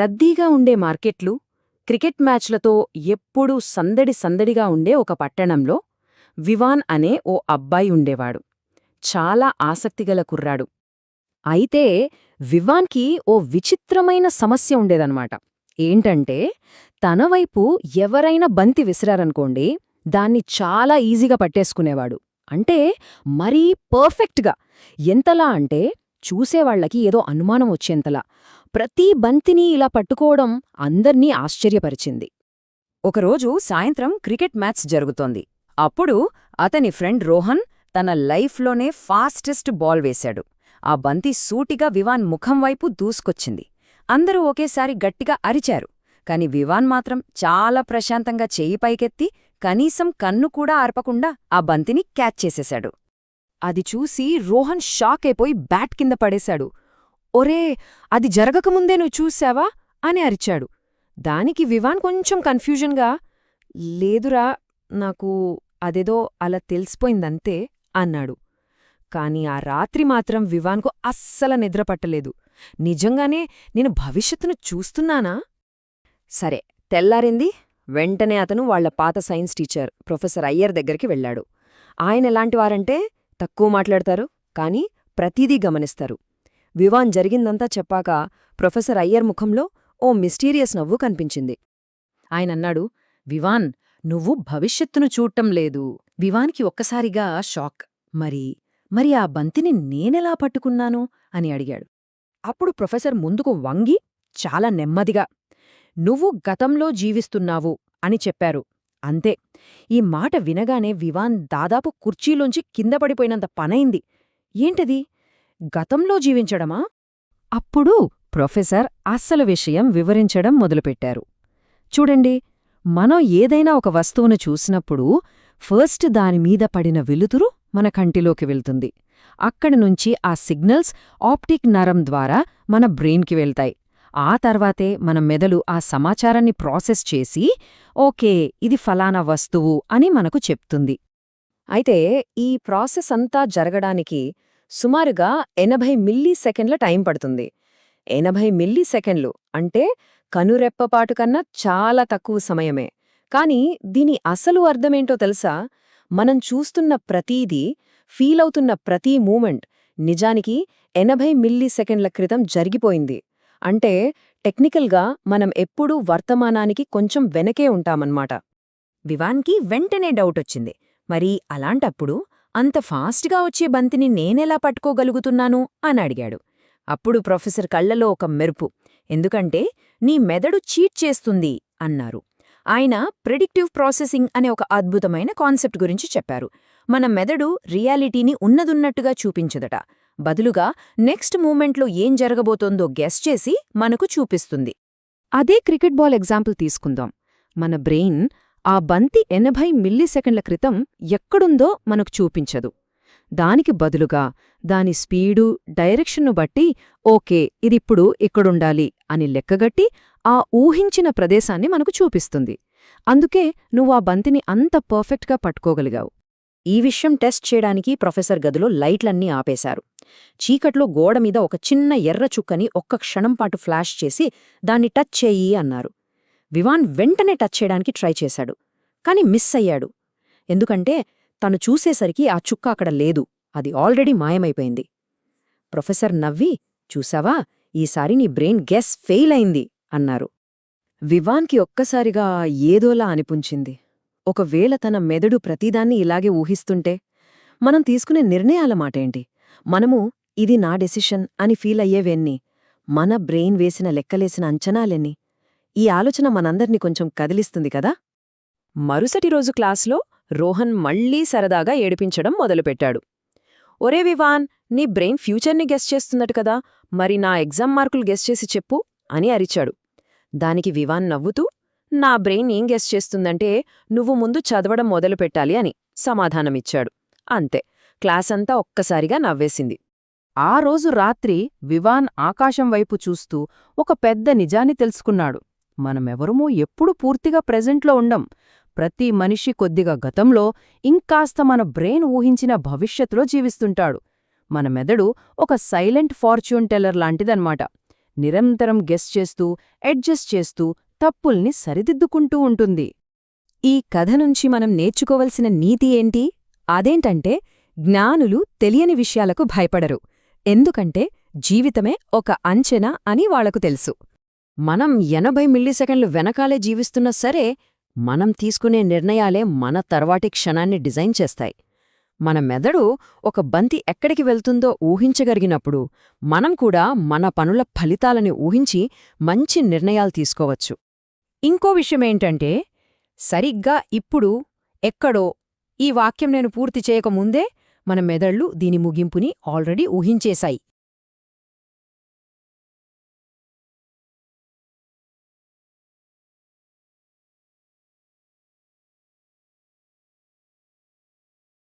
రద్దీగా ఉండే మార్కెట్లు, క్రికెట్ మ్యాచ్లతో ఎప్పుడూ సందడి సందడిగా ఉండే ఒక పట్టణంలో వివాన్ అనే ఓ అబ్బాయి ఉండేవాడు. చాలా ఆసక్తిగల కుర్రాడు. అయితే వివాన్కి ఓ విచిత్రమైన సమస్య ఉండేదన్నమాట. ఏంటంటే తనవైపు ఎవరైనా బంతి విసిరారనుకోండి, దాన్ని చాలా ఈజీగా పట్టేసుకునేవాడు. అంటే మరీ పర్ఫెక్ట్గా. ఎంతలా అంటే చూసేవాళ్లకి ఏదో అనుమానం వచ్చేంతలా. ప్రతి బంతిని ఇలా పట్టుకోవడం అందర్నీ ఆశ్చర్యపరిచింది. ఒకరోజు సాయంత్రం క్రికెట్ మ్యాచ్ జరుగుతోంది. అప్పుడు అతని ఫ్రెండ్ రోహన్ తన లైఫ్లోనే ఫాస్టెస్ట్ బాల్ వేశాడు. ఆ బంతి సూటిగా వివాన్ ముఖం వైపు దూసుకొచ్చింది. అందరూ ఒకేసారి గట్టిగా అరిచారు. కాని వివాన్ మాత్రం చాలా ప్రశాంతంగా చెయ్యి పైకెత్తి కనీసం కన్ను కూడా ఆర్పకుండా ఆ బంతిని క్యాచ్ చేసేశాడు. అది చూసి రోహన్ షాక్ అయిపోయి బ్యాట్ కింద పడేశాడు. ఒరే, అది జరగకముందే నువ్వు చూశావా అని అరిచాడు. దానికి వివాన్ కొంచెం కన్ఫ్యూజన్గా, లేదురా, నాకు అదేదో అలా తెలిసిపోయిందంతే అన్నాడు. కాని ఆ రాత్రి మాత్రం వివాన్కు అస్సల నిద్రపట్టలేదు. నిజంగానే నేను భవిష్యత్తును చూస్తున్నానా? సరే, తెల్లారింది. వెంటనే అతను వాళ్ల పాత సైన్స్ టీచర్ ప్రొఫెసర్ అయ్యర్ దగ్గరికి వెళ్లాడు. ఆయనెలాంటివారంటే తక్కువ మాట్లాడతారు, కాని ప్రతిదీ గమనిస్తారు. వివాన్ జరిగిందంతా చెప్పాక ప్రొఫెసర్ అయ్యర్ ముఖంలో ఓ మిస్టీరియస్ నవ్వు కనిపించింది. ఆయనన్నాడు, వివాన్, నువ్వు భవిష్యత్తును చూడటం లేదు. వివాన్కి ఒక్కసారిగా షాక్. మరి ఆ బంతిని నేనెలా పట్టుకున్నాను అని అడిగాడు. అప్పుడు ప్రొఫెసర్ ముందుకు వంగి చాలా నెమ్మదిగా, నువ్వు గతంలో జీవిస్తున్నావు అని చెప్పారు. అంతే. ఈ మాట వినగానే వివాన్ దాదాపు కుర్చీలోంచి కిందపడిపోయినంత పనైంది. ఏంటది? గతంలో జీవించడమా? అప్పుడు ప్రొఫెసర్ అస్సలు విషయం వివరించడం మొదలుపెట్టారు. చూడండి, మనం ఏదైనా ఒక వస్తువును చూసినప్పుడు ఫస్ట్ దానిమీద పడిన వెలుతురు మన కంటిలోకి వెళ్తుంది. అక్కడినుంచి ఆ సిగ్నల్స్ ఆప్టిక్ నరం ద్వారా మన బ్రెయిన్కి వెళ్తాయి. ఆ తర్వాతే మన మెదడు ఆ సమాచారాన్ని ప్రాసెస్ చేసి, ఓకే, ఇది ఫలానా వస్తువు అని మనకు చెప్తుంది. అయితే ఈ ప్రాసెస్ అంతా జరగడానికి సుమారుగా 80 మిల్లీసెకండ్ల టైం పడుతుంది. 80 మిల్లీసెకండ్లు అంటే కనురెప్పపాటు కన్నా చాలా తక్కువ సమయమే. కాని దీని అసలు అర్థమేంటో తెలుసా? మనం చూస్తున్న ప్రతీదీ, ఫీలవుతున్న ప్రతీ మూమెంట్ నిజానికి 80 మిల్లీసెకండ్ల క్రితం జరిగిపోయింది. అంటే టెక్నికల్గా మనం ఎప్పుడూ వర్తమానానికి కొంచెం వెనకే ఉంటామన్నమాట. వివాన్కి వెంటనే డౌటొచ్చింది. మరి అలాంటప్పుడు అంత ఫాస్ట్గా వచ్చే బంతిని నేనెలా పట్టుకోగలుగుతున్నాను అని అడిగాడు. అప్పుడు ప్రొఫెసర్ కళ్లలో ఒక మెరుపు. ఎందుకంటే నీ మెదడు చీట్ చేస్తుంది అన్నారు. ఆయన ప్రెడిక్టివ్ ప్రాసెసింగ్ అనే ఒక అద్భుతమైన కాన్సెప్ట్ గురించి చెప్పారు. మన మెదడు రియాలిటీని ఉన్నదున్నట్టుగా చూపించదట. బదులుగా నెక్స్ట్ మూమెంట్లో ఏం జరగబోతోందో గెస్ చేసి మనకు చూపిస్తుంది. అదే క్రికెట్ బాల్ ఎగ్జాంపుల్ తీసుకుందాం. మన బ్రెయిన్ ఆ బంతి 80 మిల్లీసెకండ్ల క్రితం ఎక్కడుందో మనకు చూపించదు. దానికి బదులుగా దాని స్పీడు, డైరెక్షన్ను బట్టి ఓకే, ఇదిప్పుడు ఇక్కడుండాలి అని లెక్కగట్టి ఆ ఊహించిన ప్రదేశాన్ని మనకు చూపిస్తుంది. అందుకే నువ్వు ఆ బంతిని అంత పర్ఫెక్ట్గా పట్టుకోగలిగావు. ఈ విషయం టెస్ట్ చేయడానికి ప్రొఫెసర్ గదిలో లైట్లన్నీ ఆపేశారు. చీకట్లో గోడమీద ఒక చిన్న ఎర్ర చుక్కని ఒక్క క్షణంపాటు ఫ్లాష్ చేసి దాన్ని టచ్ చెయ్యి అన్నారు. వివాన్ వెంటనే టచ్ చేయడానికి ట్రై చేశాడు. కాని మిస్ అయ్యాడు. ఎందుకంటే తను చూసేసరికి ఆ చుక్క అక్కడ లేదు. అది ఆల్రెడీ మాయమైపోయింది. ప్రొఫెసర్ నవ్వి, చూసావా, ఈసారి నీ బ్రెయిన్ గెస్ ఫెయిల్ అయింది అన్నారు. వివాన్కి ఒక్కసారిగా ఏదోలా అనిపించింది. ఒకవేళ తన మెదడు ప్రతిదాన్ని ఇలాగే ఊహిస్తుంటే మనం తీసుకునే నిర్ణయాల మాటేంటి? మనము ఇది నా డెసిషన్ అని ఫీల్ అయ్యేవెన్ని? మన బ్రెయిన్ వేసిన లెక్కలేసిన అంచనాలెన్ని? ఈ ఆలోచన మనందర్నీ కొంచెం కదిలిస్తుంది కదా. మరుసటి రోజు క్లాస్లో రోహన్ మళ్లీ సరదాగా ఏడిపించడం మొదలుపెట్టాడు. ఒరే వివాన్, నీ బ్రెయిన్ ఫ్యూచర్ని గెస్ చేస్తున్నట్టు కదా, మరి నా ఎగ్జామ్ మార్కులు గెస్ చేసి చెప్పు అని అరిచాడు. దానికి వివాన్ నవ్వుతూ, నా బ్రెయిన్ ఏం గెస్ చేస్తుందంటే నువ్వు ముందు చదవడం మొదలుపెట్టాలి అని సమాధానమిచ్చాడు. అంతే. క్లాసంతా ఒక్కసారిగా నవ్వేసింది. ఆ రోజు రాత్రి వివాన్ ఆకాశం వైపు చూస్తూ ఒక పెద్ద నిజాన్ని తెలుసుకున్నాడు. మనమెవరమూ ఎప్పుడూ పూర్తిగా ప్రెజెంట్లో ఉండం. ప్రతి మనిషి కొద్దిగా గతంలో, ఇంకాస్త మన బ్రెయిన్ ఊహించిన భవిష్యత్తులో జీవిస్తుంటాడు. మన మెదడు ఒక సైలెంట్ ఫార్చ్యూన్ టెల్లర్ లాంటిదన్నమాట. నిరంతరం గెస్ చేస్తూ అడ్జస్ట్ చేస్తూ తప్పుల్ని సరిదిద్దుకుంటూ ఉంటుంది. ఈ కథ నుంచి మనం నేర్చుకోవలసిన నీతి ఏంటి? అదేంటంటే జ్ఞానులు తెలియని విషయాలకు భయపడరు. ఎందుకంటే జీవితమే ఒక అంచెనా అని వాళ్లకు తెలుసు. మనం 80 మిల్లీసెకండ్లు వెనకాలే జీవిస్తున్నా సరే, మనం తీసుకునే నిర్ణయాలే మన తర్వాటి క్షణాన్ని డిజైన్ చేస్తాయి. మన మెదడు ఒక బంతి ఎక్కడికి వెళ్తుందో ఊహించగలిగినప్పుడు మనం కూడా మన పనుల ఫలితాలని ఊహించి మంచి నిర్ణయాలు తీసుకోవచ్చు. ఇంకో విషయమేంటంటే, సరిగ్గా ఇప్పుడు ఎక్కడో ఈ వాక్యం నేను పూర్తి చేయకముందే మన మెదళ్ళు దీని ముగింపుని ఆల్రెడీ ఊహించేశాయి.